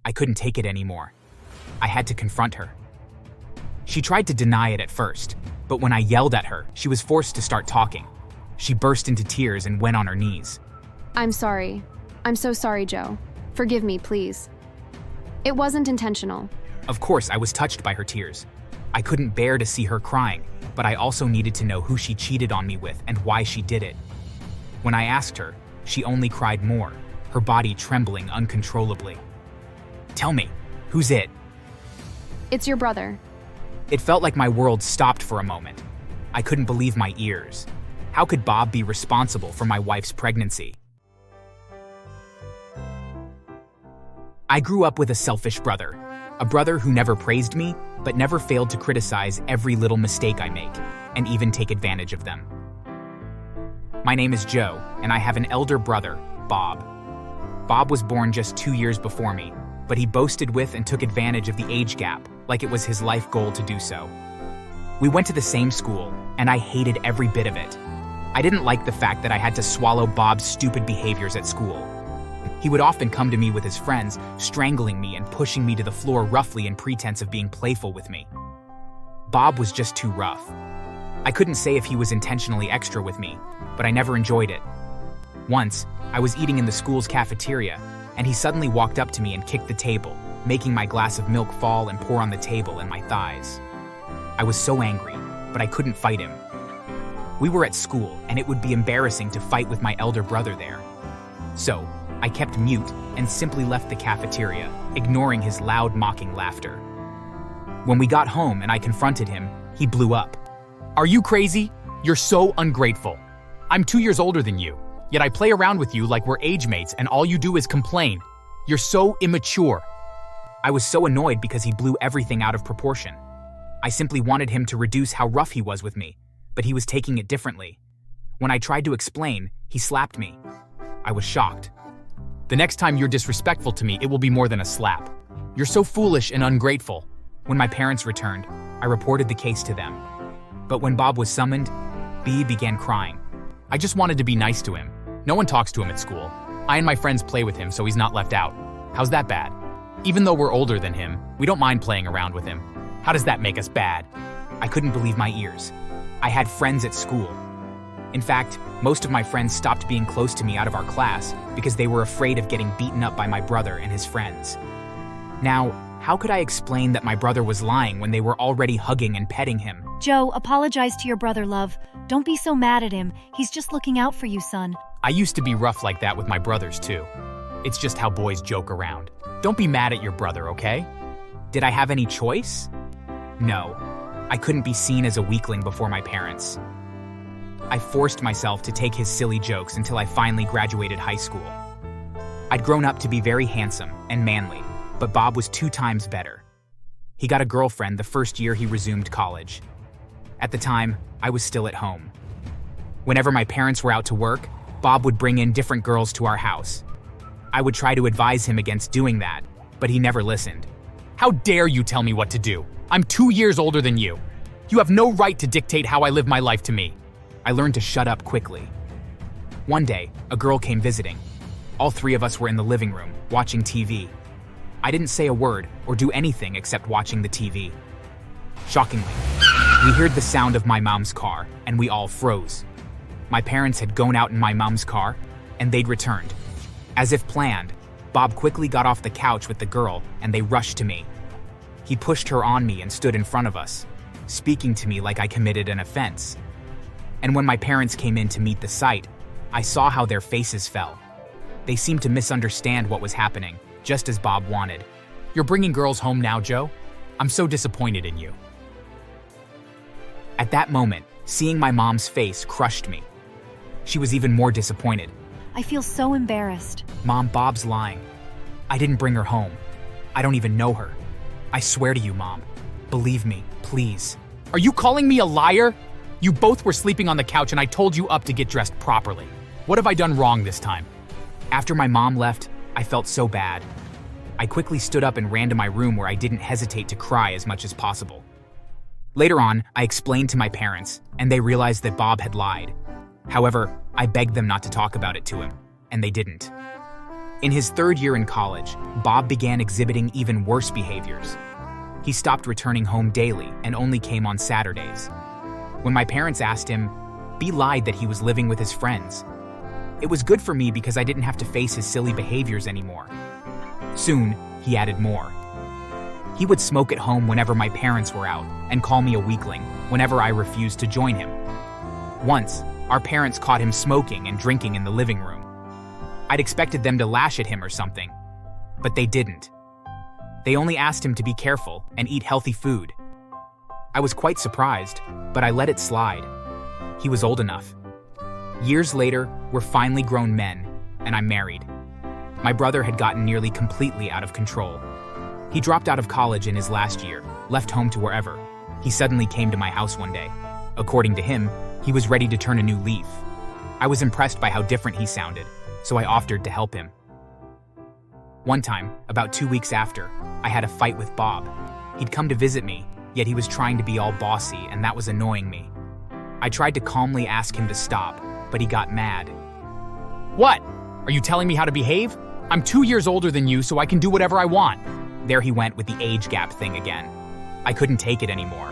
I couldn't take it anymore. I had to confront her. She tried to deny it at first, but when I yelled at her, she was forced to start talking. She burst into tears and went on her knees. I'm sorry. I'm so sorry, Joe. Forgive me, please. It wasn't intentional. Of course, I was touched by her tears. I couldn't bear to see her crying, but I also needed to know who she cheated on me with and why she did it. When I asked her, she only cried more, her body trembling uncontrollably. Tell me, who's it? It's your brother. It felt like my world stopped for a moment. I couldn't believe my ears. How could Bob be responsible for my wife's pregnancy? I grew up with a selfish brother. A brother who never praised me, but never failed to criticize every little mistake I make, and even take advantage of them. My name is Joe, and I have an elder brother, Bob. Bob was born just 2 years before me, but he boasted with and took advantage of the age gap, like it was his life goal to do so. We went to the same school, and I hated every bit of it. I didn't like the fact that I had to swallow Bob's stupid behaviors at school. He would often come to me with his friends, strangling me and pushing me to the floor roughly in pretense of being playful with me. Bob was just too rough. I couldn't say if he was intentionally extra with me, but I never enjoyed it. Once, I was eating in the school's cafeteria, and he suddenly walked up to me and kicked the table, making my glass of milk fall and pour on the table and my thighs. I was so angry, but I couldn't fight him. We were at school, and it would be embarrassing to fight with my elder brother there. So, I kept mute and simply left the cafeteria, ignoring his loud, mocking laughter. When we got home and I confronted him, he blew up. Are you crazy? You're so ungrateful. I'm 2 years older than you, yet I play around with you like we're age mates and all you do is complain. You're so immature. I was so annoyed because he blew everything out of proportion. I simply wanted him to reduce how rough he was with me, but he was taking it differently. When I tried to explain, he slapped me. I was shocked. The next time you're disrespectful to me, it will be more than a slap. You're so foolish and ungrateful. When my parents returned, I reported the case to them. But when Bob was summoned, B began crying. I just wanted to be nice to him. No one talks to him at school. I and my friends play with him so he's not left out. How's that bad? Even though we're older than him, we don't mind playing around with him. How does that make us bad? I couldn't believe my ears. I had friends at school. In fact, most of my friends stopped being close to me out of our class because they were afraid of getting beaten up by my brother and his friends. Now, how could I explain that my brother was lying when they were already hugging and petting him? Joe, apologize to your brother, love. Don't be so mad at him. He's just looking out for you, son. I used to be rough like that with my brothers too. It's just how boys joke around. Don't be mad at your brother, okay? Did I have any choice? No. I couldn't be seen as a weakling before my parents. I forced myself to take his silly jokes until I finally graduated high school. I'd grown up to be very handsome and manly, but Bob was 2 times better. He got a girlfriend the first year he resumed college. At the time, I was still at home. Whenever my parents were out to work, Bob would bring in different girls to our house. I would try to advise him against doing that, but he never listened. How dare you tell me what to do? I'm 2 years older than you. You have no right to dictate how I live my life to me. I learned to shut up quickly. One day, a girl came visiting. All 3 of us were in the living room, watching TV. I didn't say a word or do anything except watching the TV. Shockingly, we heard the sound of my mom's car, and we all froze. My parents had gone out in my mom's car, and they'd returned. As if planned, Bob quickly got off the couch with the girl, and they rushed to me. He pushed her on me and stood in front of us, speaking to me like I committed an offense. And when my parents came in to meet the sight, I saw how their faces fell. They seemed to misunderstand what was happening, just as Bob wanted. You're bringing girls home now, Joe? I'm so disappointed in you. At that moment, seeing my mom's face crushed me. She was even more disappointed. I feel so embarrassed. Mom, Bob's lying. I didn't bring her home. I don't even know her. I swear to you, Mom. Believe me, please. Are you calling me a liar? You both were sleeping on the couch and I told you up to get dressed properly. What have I done wrong this time? After my mom left, I felt so bad. I quickly stood up and ran to my room where I didn't hesitate to cry as much as possible. Later on, I explained to my parents, and they realized that Bob had lied. However, I begged them not to talk about it to him, and they didn't. In his third year in college, Bob began exhibiting even worse behaviors. He stopped returning home daily and only came on Saturdays. When my parents asked him, he lied that he was living with his friends. It was good for me because I didn't have to face his silly behaviors anymore. Soon, he added more. He would smoke at home whenever my parents were out and call me a weakling whenever I refused to join him. Once, our parents caught him smoking and drinking in the living room. I'd expected them to lash at him or something, but they didn't. They only asked him to be careful and eat healthy food. I was quite surprised, but I let it slide. He was old enough. Years later, we're finally grown men, and I'm married. My brother had gotten nearly completely out of control. He dropped out of college in his last year, left home to wherever. He suddenly came to my house one day. According to him, he was ready to turn a new leaf. I was impressed by how different he sounded, so I offered to help him. One time, about 2 weeks after, I had a fight with Bob. He'd come to visit me, yet he was trying to be all bossy, and that was annoying me. I tried to calmly ask him to stop, but he got mad. What? Are you telling me how to behave? I'm 2 years older than you, so I can do whatever I want. There he went with the age gap thing again. I couldn't take it anymore.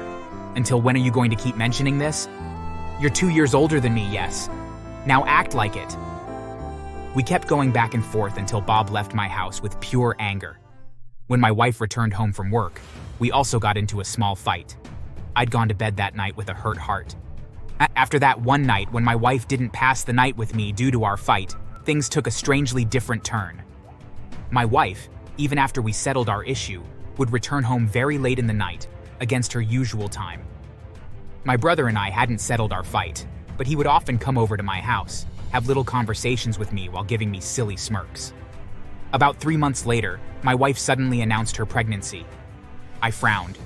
Until when are you going to keep mentioning this? You're 2 years older than me, yes. Now act like it. We kept going back and forth until Bob left my house with pure anger. When my wife returned home from work, we also got into a small fight. I'd gone to bed that night with a hurt heart. After that one night when my wife didn't pass the night with me due to our fight, things took a strangely different turn. My wife, even after we settled our issue, would return home very late in the night, against her usual time. My brother and I hadn't settled our fight, but he would often come over to my house, have little conversations with me while giving me silly smirks. About 3 months later, my wife suddenly announced her pregnancy. I frowned.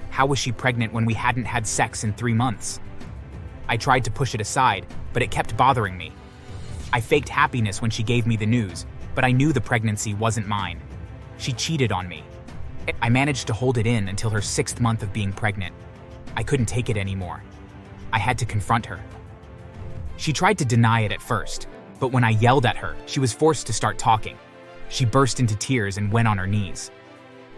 How was she pregnant when we hadn't had sex in 3 months? I tried to push it aside, but it kept bothering me. I faked happiness when she gave me the news, but I knew the pregnancy wasn't mine. She cheated on me. I managed to hold it in until her 6th month of being pregnant. I couldn't take it anymore. I had to confront her. She tried to deny it at first, but when I yelled at her, she was forced to start talking. She burst into tears and went on her knees.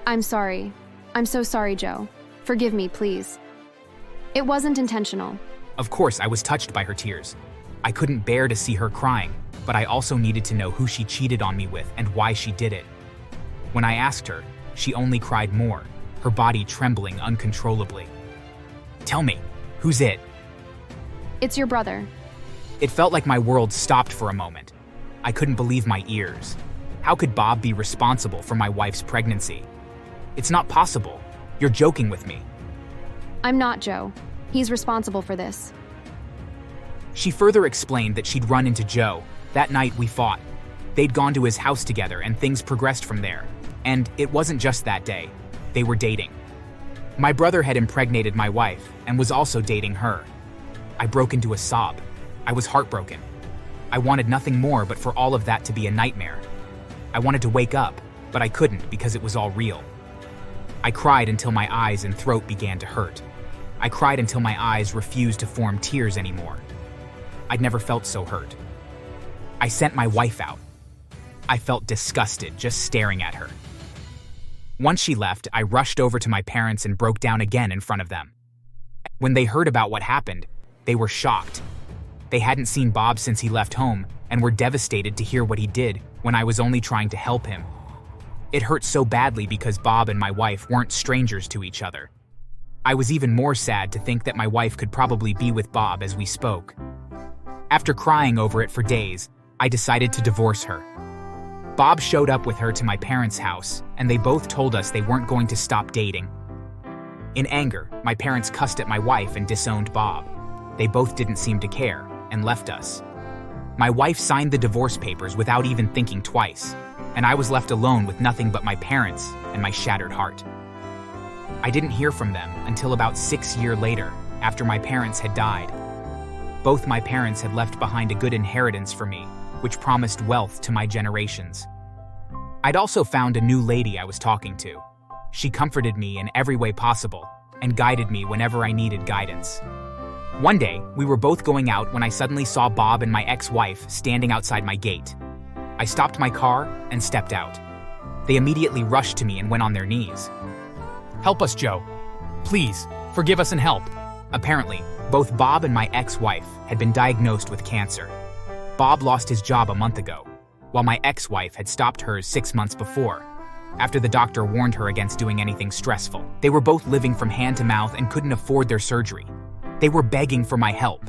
I'm sorry. I'm so sorry, Joe. Forgive me, please. It wasn't intentional. Of course, I was touched by her tears. I couldn't bear to see her crying, but I also needed to know who she cheated on me with and why she did it. When I asked her, she only cried more, her body trembling uncontrollably. Tell me, who's it? It's your brother. It felt like my world stopped for a moment. I couldn't believe my ears. How could Bob be responsible for my wife's pregnancy? It's not possible. You're joking with me. I'm not, Joe. He's responsible for this. She further explained that she'd run into Joe. That night we fought. They'd gone to his house together and things progressed from there. And it wasn't just that day. They were dating. My brother had impregnated my wife and was also dating her. I broke into a sob. I was heartbroken. I wanted nothing more but for all of that to be a nightmare. I wanted to wake up, but I couldn't because it was all real. I cried until my eyes and throat began to hurt. I cried until my eyes refused to form tears anymore. I'd never felt so hurt. I sent my wife out. I felt disgusted just staring at her. Once she left, I rushed over to my parents and broke down again in front of them. When they heard about what happened, they were shocked. They hadn't seen Bob since he left home and were devastated to hear what he did when I was only trying to help him. It hurt so badly because Bob and my wife weren't strangers to each other. I was even more sad to think that my wife could probably be with Bob as we spoke. After crying over it for days, I decided to divorce her. Bob showed up with her to my parents' house, and they both told us they weren't going to stop dating. In anger, my parents cussed at my wife and disowned Bob. They both didn't seem to care and left us. My wife signed the divorce papers without even thinking twice, and I was left alone with nothing but my parents and my shattered heart. I didn't hear from them until about 6 years later, after my parents had died. Both my parents had left behind a good inheritance for me, which promised wealth to my generations. I'd also found a new lady I was talking to. She comforted me in every way possible and guided me whenever I needed guidance. One day, we were both going out when I suddenly saw Bob and my ex-wife standing outside my gate. I stopped my car and stepped out. They immediately rushed to me and went on their knees. Help us, Joe. Please, forgive us and help. Apparently, both Bob and my ex-wife had been diagnosed with cancer. Bob lost his job a month ago, while my ex-wife had stopped hers 6 months before, after the doctor warned her against doing anything stressful. They were both living from hand to mouth and couldn't afford their surgery. They were begging for my help.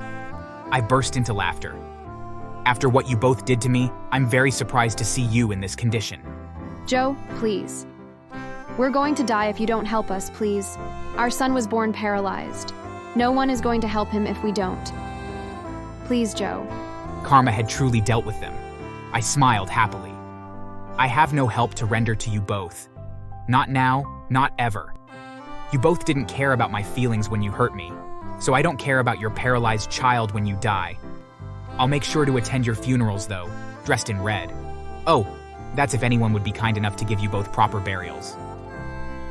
I burst into laughter. After what you both did to me, I'm very surprised to see you in this condition. Joe, please. We're going to die if you don't help us, please. Our son was born paralyzed. No one is going to help him if we don't. Please, Joe. Karma had truly dealt with them. I smiled happily. I have no help to render to you both. Not now, not ever. You both didn't care about my feelings when you hurt me, so I don't care about your paralyzed child when you die. I'll make sure to attend your funerals, though, dressed in red. Oh, that's if anyone would be kind enough to give you both proper burials.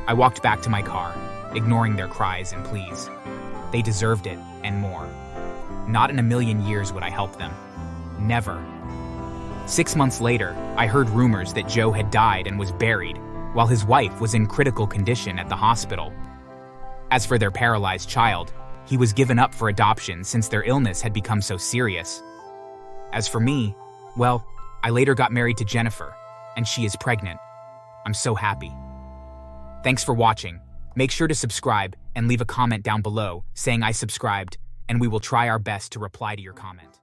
I walked back to my car, ignoring their cries and pleas. They deserved it, and more. Not in a million years would I help them. Never. 6 months later, I heard rumors that Joe had died and was buried, while his wife was in critical condition at the hospital. As for their paralyzed child, he was given up for adoption since their illness had become so serious. As for me, well, I later got married to Jennifer, and she is pregnant. I'm so happy. Thanks for watching. Make sure to subscribe and leave a comment down below saying I subscribed, and we will try our best to reply to your comment.